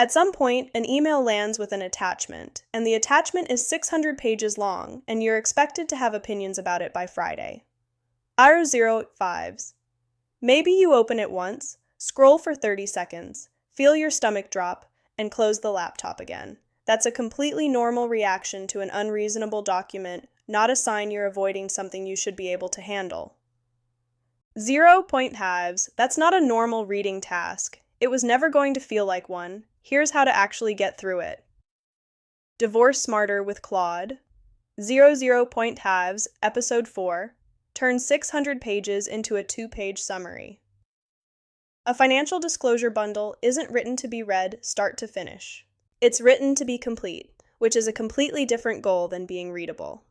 At some point, an email lands with an attachment, and the attachment is 600 pages long, and you're expected to have opinions about it by Friday. R05s. Maybe you open it once, scroll for 30 seconds, feel your stomach drop, and close the laptop again. That's a completely normal reaction to an unreasonable document, not a sign you're avoiding something you should be able to handle. 0-point halves. That's not a normal reading task. It was never going to feel like one. Here's how to actually get through it. Divorce Smarter with Claude. 00-point halves, Episode 4. Turn 600 pages into a 2-page summary. A financial disclosure bundle isn't written to be read start to finish. It's written to be complete, which is a completely different goal than being readable.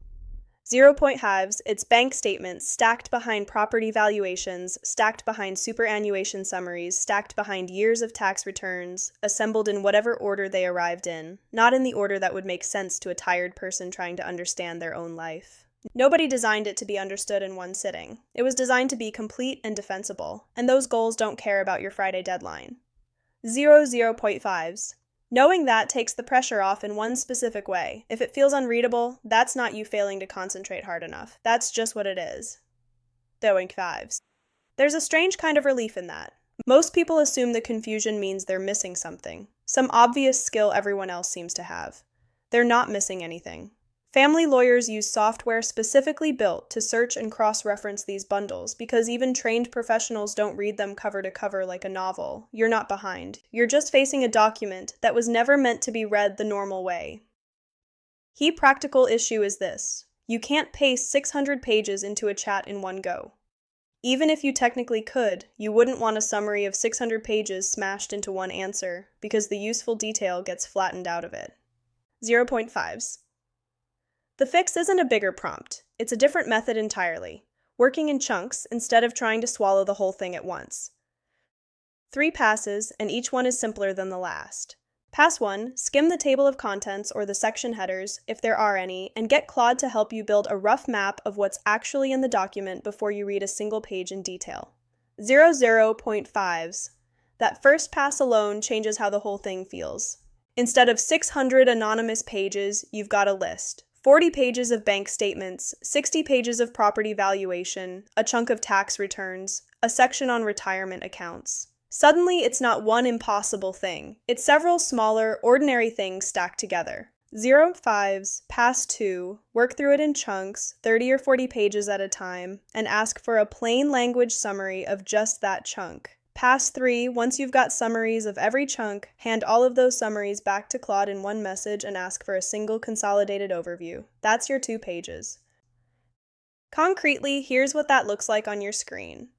0-point halves, it's bank statements stacked behind property valuations, stacked behind superannuation summaries, stacked behind years of tax returns, assembled in whatever order they arrived in, not in the order that would make sense to a tired person trying to understand their own life. Nobody designed it to be understood in one sitting. It was designed to be complete and defensible, and those goals don't care about your Friday deadline. 0-0-point fives. Knowing that takes the pressure off in one specific way. If it feels unreadable, that's not you failing to concentrate hard enough. That's just what it is. Doing fives. There's a strange kind of relief in that. Most people assume the confusion means they're missing something, some obvious skill everyone else seems to have. They're not missing anything. Family lawyers use software specifically built to search and cross-reference these bundles because even trained professionals don't read them cover to cover like a novel. You're not behind. You're just facing a document that was never meant to be read the normal way. Key practical issue is this. You can't paste 600 pages into a chat in one go. Even if you technically could, you wouldn't want a summary of 600 pages smashed into one answer because the useful detail gets flattened out of it. 0-point fives. The fix isn't a bigger prompt. It's a different method entirely, working in chunks instead of trying to swallow the whole thing at once. 3 passes, and each one is simpler than the last. Pass 1, skim the table of contents or the section headers, if there are any, and get Claude to help you build a rough map of what's actually in the document before you read a single page in detail. 0-0-point fives. That first pass alone changes how the whole thing feels. Instead of 600 anonymous pages, you've got a list. 40 pages of bank statements, 60 pages of property valuation, a chunk of tax returns, a section on retirement accounts. Suddenly, it's not one impossible thing. It's several smaller, ordinary things stacked together. 0-5s, pass 2, work through it in chunks, 30 or 40 pages at a time, and ask for a plain language summary of just that chunk. Pass 3, once you've got summaries of every chunk, hand all of those summaries back to Claude in one message and ask for a single consolidated overview. That's your 2 pages. Concretely, here's what that looks like on your screen.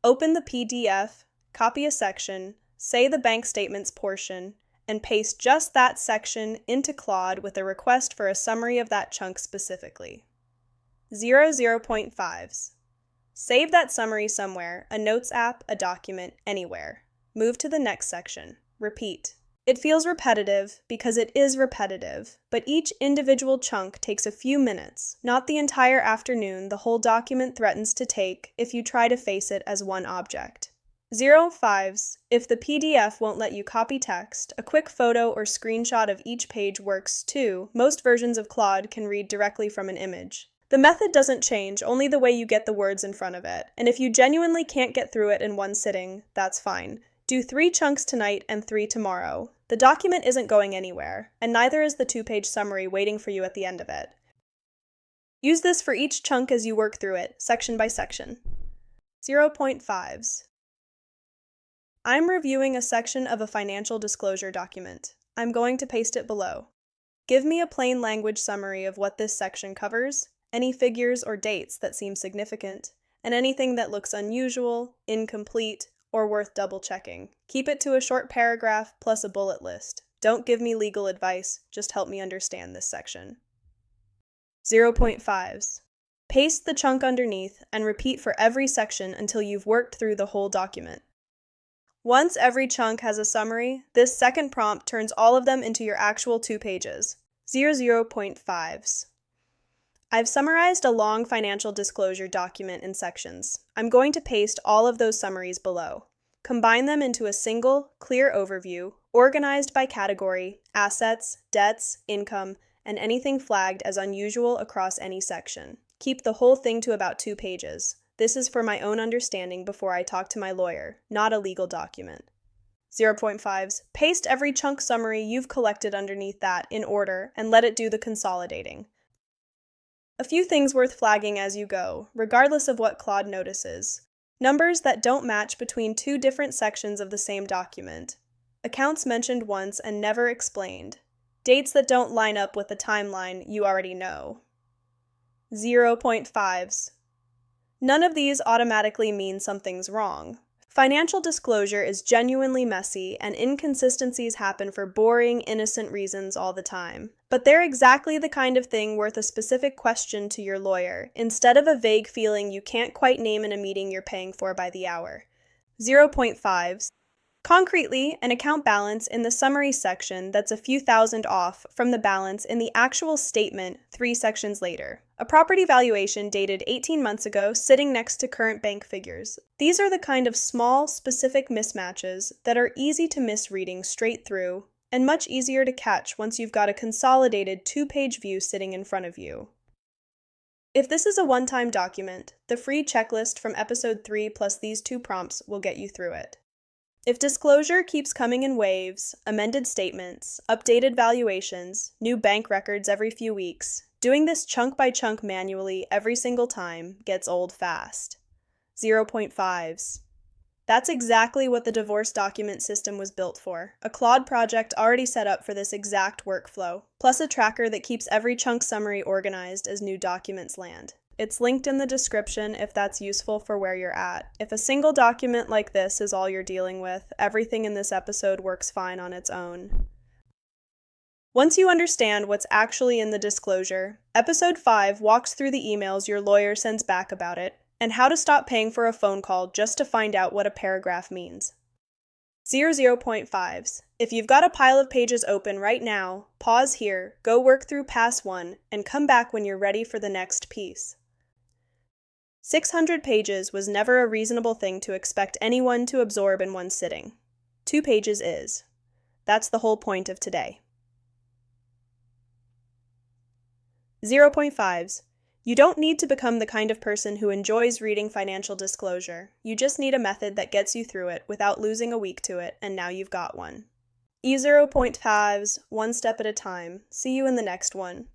Open the PDF, copy a section, say the bank statements portion, and paste just that section into Claude with a request for a summary of that chunk specifically. 0-0-point fives. Save that summary somewhere, a notes app, a document, anywhere. Move to the next section. Repeat. It feels repetitive because it is repetitive, but each individual chunk takes a few minutes, not the entire afternoon the whole document threatens to take if you try to face it as one object. 0-5s. If the PDF won't let you copy text, a quick photo or screenshot of each page works too. Most versions of Claude can read directly from an image. The method doesn't change, only the way you get the words in front of it. And if you genuinely can't get through it in one sitting, that's fine. Do 3 chunks tonight and 3 tomorrow. The document isn't going anywhere, and neither is the 2-page summary waiting for you at the end of it. Use this for each chunk as you work through it, section by section. 0-point fives. I'm reviewing a section of a financial disclosure document. I'm going to paste it below. Give me a plain language summary of what this section covers, any figures or dates that seem significant, and anything that looks unusual, incomplete, or worth double-checking. Keep it to a short paragraph plus a bullet list. Don't give me legal advice, just help me understand this section. 0-point fives. Paste the chunk underneath and repeat for every section until you've worked through the whole document. Once every chunk has a summary, this second prompt turns all of them into your actual 2 pages. 0-0-point fives. I've summarized a long financial disclosure document in sections. I'm going to paste all of those summaries below. Combine them into a single, clear overview, organized by category, assets, debts, income, and anything flagged as unusual across any section. Keep the whole thing to about 2 pages. This is for my own understanding before I talk to my lawyer, not a legal document. 0.5s. Paste every chunk summary you've collected underneath that in order and let it do the consolidating. A few things worth flagging as you go, regardless of what Claude notices. Numbers that don't match between 2 different sections of the same document. Accounts mentioned once and never explained. Dates that don't line up with the timeline you already know. 0.5s. None of these automatically mean something's wrong. Financial disclosure is genuinely messy, and inconsistencies happen for boring, innocent reasons all the time. But they're exactly the kind of thing worth a specific question to your lawyer, instead of a vague feeling you can't quite name in a meeting you're paying for by the hour. 0.5s. Concretely, an account balance in the summary section that's a few thousand off from the balance in the actual statement 3 sections later. A property valuation dated 18 months ago sitting next to current bank figures. These are the kind of small, specific mismatches that are easy to miss reading straight through and much easier to catch once you've got a consolidated 2-page view sitting in front of you. If this is a one-time document, the free checklist from episode 3 plus these 2 prompts will get you through it. If disclosure keeps coming in waves, amended statements, updated valuations, new bank records every few weeks, doing this chunk by chunk manually every single time gets old fast. 0.5s. That's exactly what the divorce document system was built for. A Claude project already set up for this exact workflow, plus a tracker that keeps every chunk summary organized as new documents land. It's linked in the description if that's useful for where you're at. If a single document like this is all you're dealing with, everything in this episode works fine on its own. Once you understand what's actually in the disclosure, episode 5 walks through the emails your lawyer sends back about it, and how to stop paying for a phone call just to find out what a paragraph means. 0.5s. If you've got a pile of pages open right now, pause here, go work through pass 1, and come back when you're ready for the next piece. 600 pages was never a reasonable thing to expect anyone to absorb in one sitting. 2 pages is. That's the whole point of today. 0.5s. You don't need to become the kind of person who enjoys reading financial disclosure. You just need a method that gets you through it without losing a week to it, and now you've got one. E0.5s, one step at a time. See you in the next one.